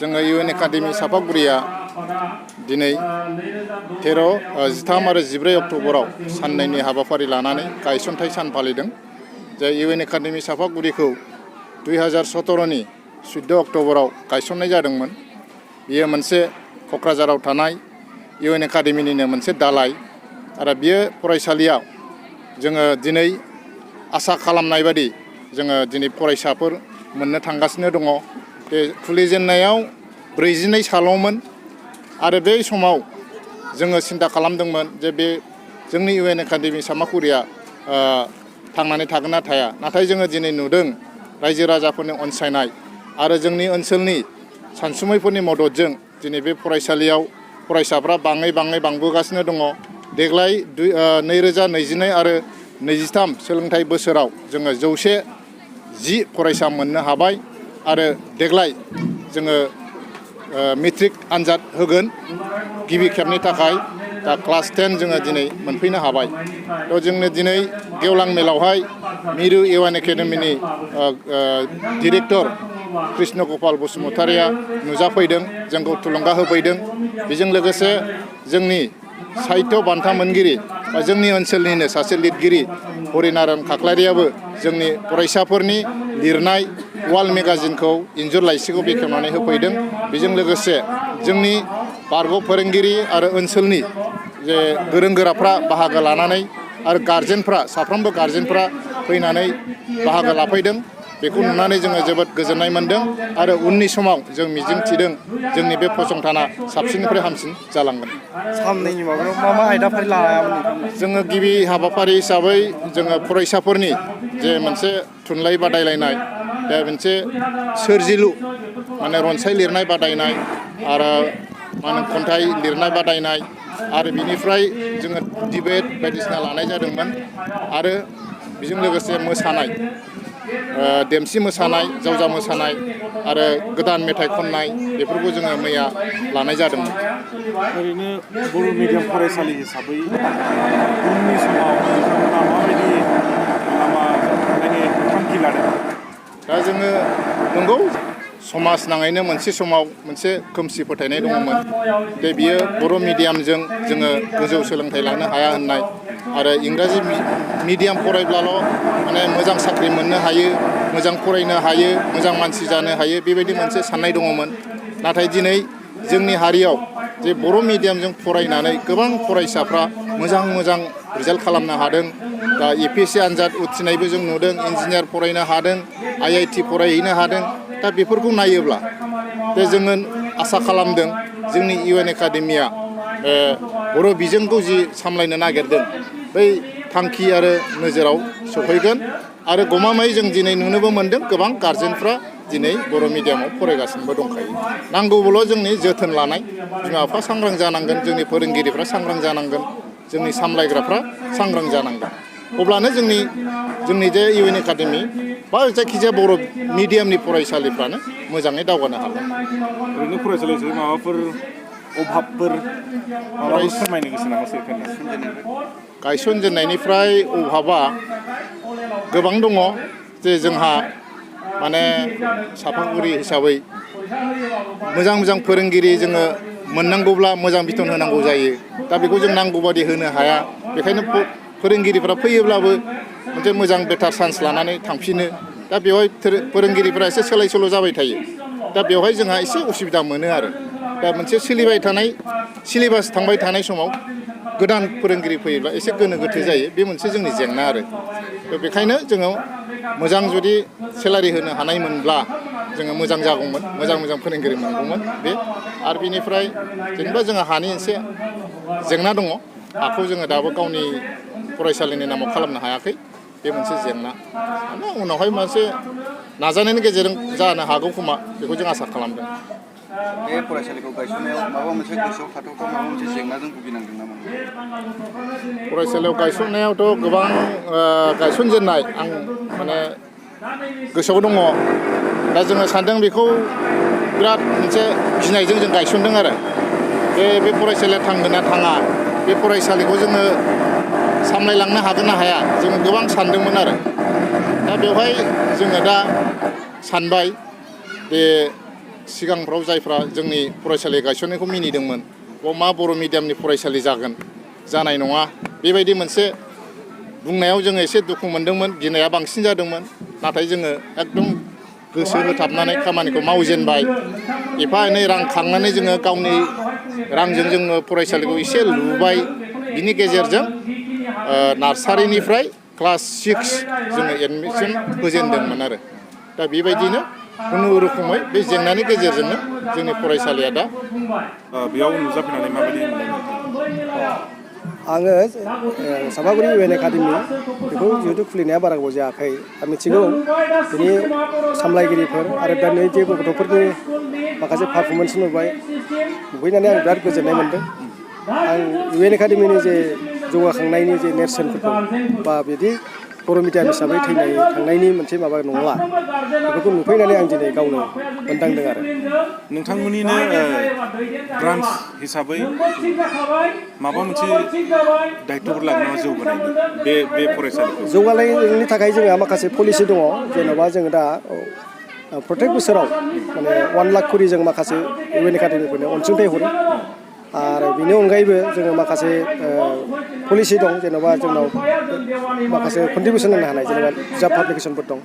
जोङो UN academy सापागुरिया दिनै 13 आरो 14 अक्ट'बराव साननैनि हाबाफारि लानानै गायसनथाय सान फालिदों। जे UN एकाडेमी सापागुरिखौ 2017नि 14 अक्ट'बराव गायसननाय जादोंमोन। बेयो मोनसे क'क्राझाराव थानाय UN एकाडेमीनिनो मोनसे दालाय आरो बेयो फरायसालियाव जोङो दिनै आसा खालामनाय बादि जोङो दिनै फरायसाफोर मोननो थांगासिनो दङ। बे खुलिजेननायाव 42 साल'मोन आरो बे समाव जोङो सिन्था खालामदोंमोन जे बे जोंनि UN एकाडेमी सापागुरिया थांनानै थागोन ना थाया। नाथाय जोङो दिनै नुदों रायजो राजाफोरनि अनसायनाय आरो जोंनि ओनसोलनि सानसुमैफोरनि मददजों दिनै बे फरायसालियाव फरायसाफ्रा बांबोगासिनो दङ। देग्लाय 2022 आरो 23 सोलोंथाइ बोसोराव जोङो 110 फरायसा मोननो हाबाय आरो देग्लाय जोङो मेट्रिक आनजाद होगोन गिबि खेबनि थाखाय। दा क्लास 10 जोङो दिनै मोनफैनो हाबाय। थ' जोंनो दिनै गेवलां मेलावहाय मिरु UN एकाडेमीनि डिरेक्टर कृष्ण गपाल बसुमतारिया नुजाफैदों, जोंखौ थुलुंगा होफैदों। बेजों लोगोसे जोंनि साहित्य बान्था मोनगिरि जोंनि ओनसोलनिनो सासे लिरगिरि हरिनारायण खाख्लारियाबो जोंनि फरायसाफोरनि लिरनाय वाल मेगाजिनखौ इन्जुर लाइसिखौ बेखेवनानै होफैदों। बेजों लोगोसे जोंनि बारग' फोरोंगिरि आरो ओनसोलनि जे गोरों गोराफ्रा बाहागो लानानै आरो गार्जेनफ्रा साफ्रोमबो गार्जेनफ्रा फैनानै बाहागो लाफैदों। बेखौ नुनानै जोङो जोबोद गोजोननाय मोनदों आरो उननि समाव जों मिजिं थिदों जोंनि बे फसंथाना साबसिननिफ्राय हामसिन जालांगोन। साननैनि माबायाव मा आयदाफारि लायामोन? जोङो गिबि हाबाफारि हिसाबै जोङो फरायसाफोरनि जे मोनसे थुनलाइ बादायलायनाय, दा मोनसे सोरजिलु माने रनसाय लिरनाय बादायनाय आरो खन्थाइ लिरनाय बादायनाय आरो बिनिफ्राय जोङो डिबेट बायदिसिना लानाय जादोंमोन आरो बेजों लोगोसे मोसानाय, देमसि मोसानाय, जावजा मोसानाय आरो गोदान मेथाइ खननाय बेफोरखौ जोङो मैया लानाय जादोंमोन। ओरैनो बर' मिडियाम फरायसालि हिसाबै उननि समाव नोंथांमोना माबायदि लामाजों थांनायनि थांखि लादों? दा जोङो नंगौ समाज नाङैनो मोनसे समाव मोनसे खोमसि फोथायनाय दङमोन जे बियो बर' मिडियामजों जोङो गोजौ सोलोंथाइ लानो हाया होननाय आरो इंराजि मिडियाम फरायब्लाल' माने मोजां साख्रि मोननो हायो, मोजां फरायनो हायो, मोजां मानसि जानो हायो, बेबायदि मोनसे साननाय दङमोन। नाथाय दिनै जोंनि हारियाव जे बर' मिडियामजों फरायनानै गोबां फरायसाफ्रा मोजां रिजाल्ट खालामनो हादों। दा APSC आनजाद उथ्रिनायबो जों नुदों, इन्जिनियार फरायनो हादों, IIT फरायहैनो हादों। दा बेफोरखौ नायोब्ला जे जोङो आसा खालामदों जोंनि UN एकाडेमिया बर' बिजोंखौ जि सामलायनो नागिरदों बै थांखि आरो नोजोराव सफैगोन आरो गमामायै जों दिनै नुनोबो मोनदों गोबां गार्जेनफ्रा दिनै बर' मिडियामाव फरायगासिनोबो दंखायो। नांगौबोल' जोंनि जोथोन लानाय, बिमा बिफा सांग्रां जानांगोन, जोंनि फोरोंगिरिफ्रा सांग्रां जानांगोन, जोंनि सामलायग्राफ्रा सांग्रां जानांगोन। अब्लानो जोंनि जे UN एकाडेमि बा जायखिजाया बर' मिडियामनि फरायसालिफ्रानो मोजाङै दावगानो हागोन। ओरैनो फरायसालि हिसाबै माबाफोर अभाबफोर फोरमायनो गोसो नामा सोरखारनो? गायसनजेननायनिफ्राय अभाबा गोबां दङ। जे जोंहा माने सापागुरि हिसाबै मोजां फोरोंगिरि जोङो मोननांगौब्ला मोजां बिथोन होनांगौ जायो। दा बेखौ जों नांगौ बादि होनो हाया। बेखायनो फोरोंगिरिफ्रा फैयोब्लाबो मोनसे मोजां बेटार चान्स लानानै थांफिनो। दा बेवहाय फोरोंगिरिफ्रा एसे सोलाय सोल' जाबाय थायो। दा बेवहाय जोंहा एसे उसुबिदा मोनो आरो। दा मोनसे सोलिबाय थानाय सिलेबास थांबाय थानाय समाव गोदान फोरोंगिरि फैयोब्ला एसे गोनो गोथो जायो। बे मोनसे जोंनि जेंना आरो। बेखायनो जोङो मोजां जुदि सेलारि होनो हानायमोनब्ला जोङो मोजां जागौमोन, मोजां फोरोंगिरि मोनगौमोन बे। आरो बिनिफ्राय जेनेबा जोंहा हानि एसे जेंना दङ। हाखौ जोङो दाबो गावनि फरायसालिनि नामाव खालामनो हायाखै। बे मोनसे जेंना। उनावहाय मोनसे नाजानायनि गेजेरजों जानो हागौ खोमा बेखौ जों आसा खालामदों। बे फरायसालिखौ गायसननायाव माबा मोनसे गोसोआव थाथावथाव माबा मोनसे जेंनाजों भुगिनांदों नामा? फरायसालियाव गायसननायावथ' गोबां गायसनजेननाय आं माने गोसोआव दङ। दा जोङो सानदों बेखौ बिराद मोनसे गिनायजों जों गायसनदों आरो। बे फरायसालिया थांगोन ना थाङा, बे फरायसालिखौ जोङो सामलायलांनो हागोन ना हाया, जोङो गोबां सानदोंमोन आरो। दा बेवहाय जोङो दा सानबाय जे सिगांफ्राव जायफ्रा जोंनि फरायसालि गायसननायखौ मिनिदोंमोन मा बर' मिडियामनि फरायसालि जानाय नङा बेबायदि मोनसे बुंनायाव जोङो एसे दुखु मोनदोंमोन गिनाया बांसिन जादोंमोन नाथाय जोङो एकदम गोसो होथाबनानै खामानिखौ मावजेनबाय एफा एनै रां खांनानै जोङो गावनि रांजों जोङो फरायसालिखौ एसे लुबाय बिनि गेजेरजों नार्सारिनिफ्राय क्लास 6 जोङो एडमिसन होजेनदोंमोन आरो दा बेबायदिनो खुनुरुखुमै बे जेंनानि गेजेरजोंनो जोंनि फरायसालिया दा बेयाव नुजाफैनानै माबायदि आङो सापागुरि UN एकाडेमि बेखौ जिहेतु खुलिनाया बारा गोबाव जायाखै आं मिथिगौ बिनि सामलायगिरिफोर आरो दा नै जे गथ'फोरनि माखासे पारफरमेन्स नुफैनानै आं बिराद गोजोननाय मोनदों आं UN एकाडेमिनि जे जौगाखांनायनि जे नेरसोनफोरखौ बा बिदि बर' मिडियाम हिसाबै थांनायनि मोनसे माबा नंला बेफोरखौ नुफैनानै आं दिनै गावनो मोनदांदों आरो नोंथांमोननिनो ब्रान्स हिसाबै माबा मोनसे दायित्वफोर लागोन जौगानायनि बे फरायसालिखौ जौगानायनि थाखाय जोंहा माखासे पलिसि दङ जेन'बा जोङो दा प्रत्येक बोसोराव माने 1 लाख करि जों माखासे UN एकाडेमिफोरनो अनसुंथाइ हरो आरो बेनि अनगायैबो जोङो माखासे पलिसि दं जेन'बा जोंनाव माखासे कन्ट्रिबिउसन होनो हानाय जेनेबा बिजाब पाब्लिकेसनफोर दं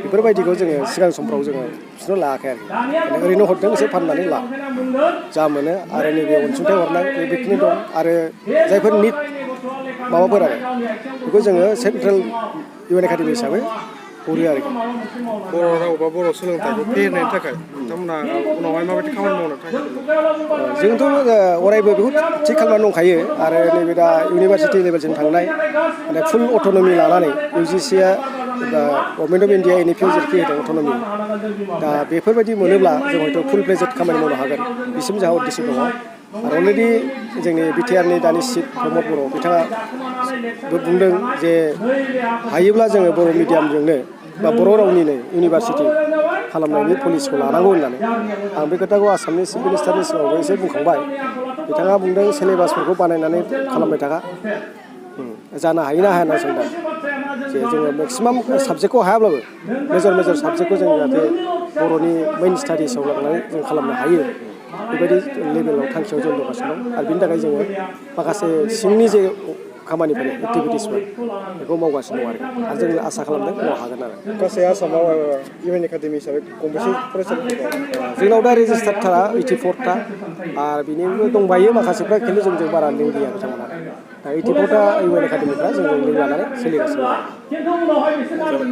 बेफोरबायदिखौ जोङो सिगां समफ्राव जोङो बिसोरनो लायाखै आरो ओरैनो हरदों एसे फाननानै जा मोनो आरो नैबे अनसुंथाइ हरनाय बेखिनि दं आरो जायफोर निट माबाफोर आरो बेखौ जोङो सेन्ट्रेल UN एकाडेमि हिसाबै हरो आरोखि बर' राव बा बर' सोलोंथाइखौ फेहेरनायनि थाखाय नोंथांमोना उनावहाय माबायदि खामानि मावनो थाखाय जोंथ' अरायबो बेखौ थिग खालामनानै दंखायो आरो नैबे दा इउनिभारसिटि लेभेलसिम थांनाय माने फुल अट'नमि लानानै UGCआ गभर्नमेन्ट अफ इन्डिया NEP जेरैखि होदों अट'नमि दा बेफोरबायदि मोनोब्ला जों हयथ' फुल प्लेजेड खामानि मावनो हागोन बिसिम जोंहा उद्देश्य दङ आरो अलरेडि जोंनि BTRनि दानि चिफ प्रमद बर' बिथाङा बुंदों जे हायोब्ला जोङो बर' मिडियामजोंनो बा बर' रावनिनो इउनिभारसिटि खालामनायनि पलिसिखौ लानांगौ होननानै आं बे खोथाखौ आसामनि चिफ मिनिस्टारनि सिगाङावबो एसे बुंखांबाय बिथाङा बुंदों सिलेबासफोरखौ बानायनानै खालामबाय थाखा जानो हायो ना हाया होनना सोंदों जे जोङो मेक्सिमाम साबजेक्टखौ हायाब्लाबो मेजर साबजेक्टखौ जों जाहाथे बर'नि मेइन स्टाडिसाव लांनानै जों खालामनो हायो बेबायदि लेभेलाव थांखियाव जों दंगासिनो दं आरो बिनि थाखाय जोङो माखासे सिंनि जे खामानिफोर एक्टिभिटिसफोर बेखौ मावगासिनो दं आरो जों आसा खालामदों मावनो हागोन आरो गासै आसामाव UN एकाडेमि हिसाबै गंबेसे फरायसालिफोर दं जोंनाव दा रेजिस्टार्डथारा 84टा आरो बिनिबो दंबायो माखासेफ्रा खिन्थु जोंजों बारा लिंक गैया बिथांमोना दा 84टा UN एकाडेमिफ्रा जोंजों लिंक लानानै सोलिगासिनो दं